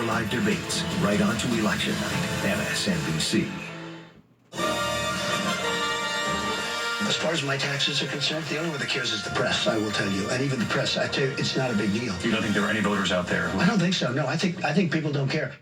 live debates right on to election night, MSNBC. As far as my taxes are concerned, the only one that cares is the press, I will tell you. And even the press, I tell you, it's not a big deal. You don't think there are any voters out there? I don't think so, no. I think people don't care.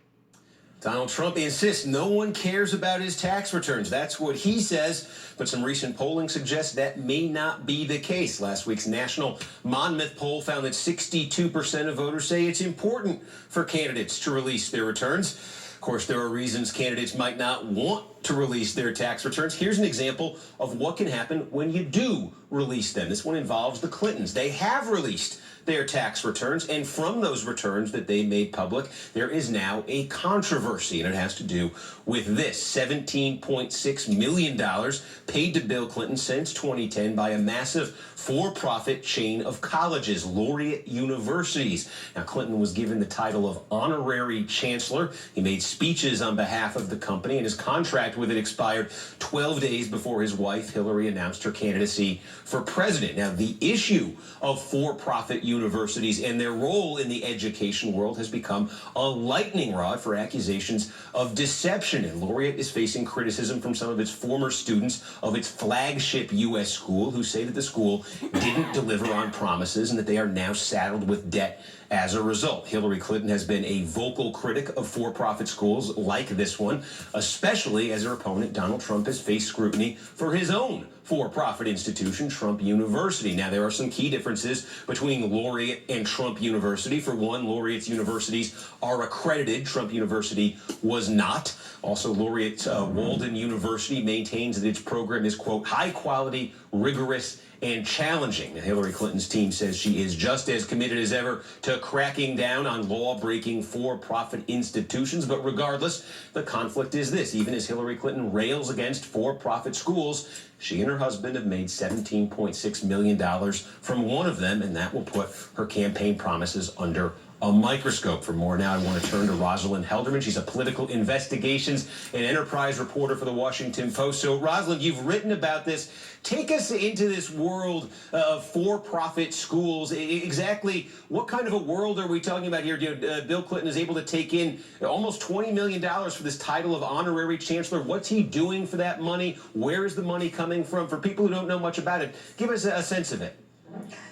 Donald Trump insists no one cares about his tax returns. That's what he says, but some recent polling suggests that may not be the case. Last week's national Monmouth poll found that 62% of voters say it's important for candidates to release their returns. Of course, there are reasons candidates might not want to release their tax returns. Here's an example of what can happen when you do release them. This one involves the Clintons. They have released their tax returns, and from those returns that they made public, there is now a controversy, and it has to do with this $17.6 million paid to Bill Clinton since 2010 by a massive for-profit chain of colleges, Laureate Universities. Now, Clinton was given the title of honorary chancellor. He made speeches on behalf of the company, and his contract with it expired 12 days before his wife, Hillary, announced her candidacy for president. Now, the issue of for-profit universities and their role in the education world has become a lightning rod for accusations of deception. And Laureate is facing criticism from some of its former students of its flagship U.S. school, who say that the school didn't deliver on promises and that they are now saddled with debt as a result. Hillary Clinton has been a vocal critic of for-profit schools like this one, especially as her opponent, Donald Trump, has faced scrutiny for his own for-profit institution, Trump University. Now, there are some key differences between Laureate and Trump University. For one, Laureate's universities are accredited. Trump University was not. Also, Laureate's Walden University maintains that its program is, quote, high quality, rigorous, and challenging. Now, Hillary Clinton's team says she is just as committed as ever to cracking down on law-breaking for-profit institutions. But regardless, the conflict is this. Even as Hillary Clinton rails against for-profit schools, she and her husband have made $17.6 million from one of them, and that will put her campaign promises under a microscope. For more now, I want to turn to Rosalind Helderman. She's a political investigations and enterprise reporter for the Washington Post. So, Rosalind, you've written about this. Take us into this world of for-profit schools. Exactly what kind of a world are we talking about here? Bill Clinton is able to take in almost $20 million for this title of honorary chancellor. What's he doing for that money? Where is the money coming from? For people who don't know much about it, give us a sense of it.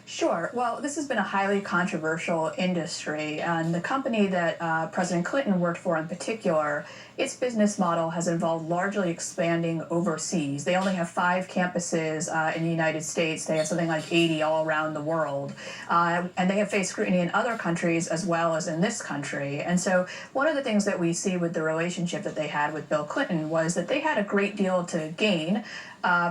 Sure. Well, this has been a highly controversial industry, and the company that President Clinton worked for in particular, its business model has involved largely expanding overseas. They only have 5 campuses in the United States. They have something like 80 all around the world. And they have faced scrutiny in other countries as well as in this country. And so one of the things that we see with the relationship that they had with Bill Clinton was that they had a great deal to gain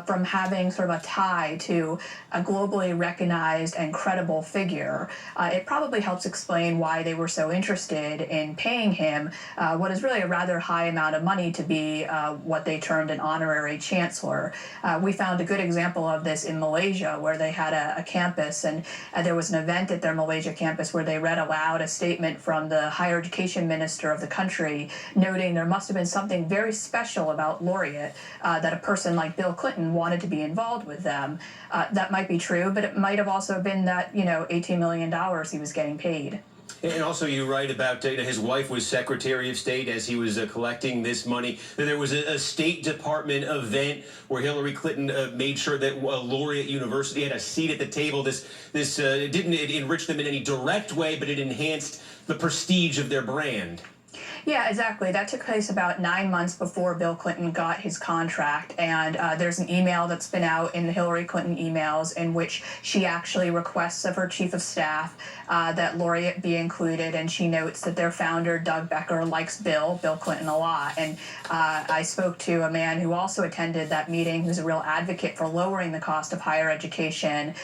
from having sort of a tie to a globally recognized and credible figure. It probably helps explain why they were so interested in paying him what is really a rather high amount of money to be what they termed an honorary chancellor. We found a good example of this in Malaysia, where they had a campus, and there was an event at their Malaysia campus where they read aloud a statement from the higher education minister of the country, noting there must have been something very special about Laureate that a person like Bill Clinton wanted to be involved with them. That might be true, but it might have also been that, $18 million he was getting paid. And also, you write about his wife was Secretary of State as he was collecting this money. There was a State Department event where Hillary Clinton made sure that Laureate University had a seat at the table. This didn't enrich them in any direct way, but it enhanced the prestige of their brand. Yeah, exactly. That took place about 9 months before Bill Clinton got his contract, and there's an email that's been out in the Hillary Clinton emails in which she actually requests of her chief of staff that Laureate be included, and she notes that their founder, Doug Becker, likes Bill Clinton a lot. And I spoke to a man who also attended that meeting, who's a real advocate for lowering the cost of higher education,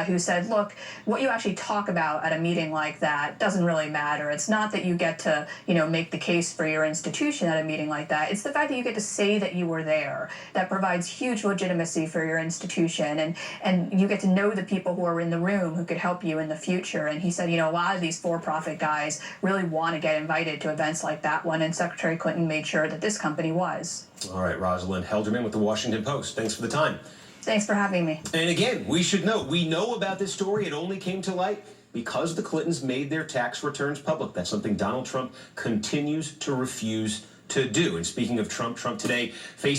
who said, look, what you actually talk about at a meeting like that doesn't really matter. It's not that you get to, make the case for your institution at a meeting like that. It's the fact that you get to say that you were there. That provides huge legitimacy for your institution, and you get to know the people who are in the room who could help you in the future. And he said, a lot of these for-profit guys really want to get invited to events like that one, and Secretary Clinton made sure that this company was. All right, Rosalind Helderman with the Washington Post. Thanks for the time. Thanks for having me. And again, we should know, we know about this story. It only came to light because the Clintons made their tax returns public. That's something Donald Trump continues to refuse to do. And speaking of Trump, Trump today faced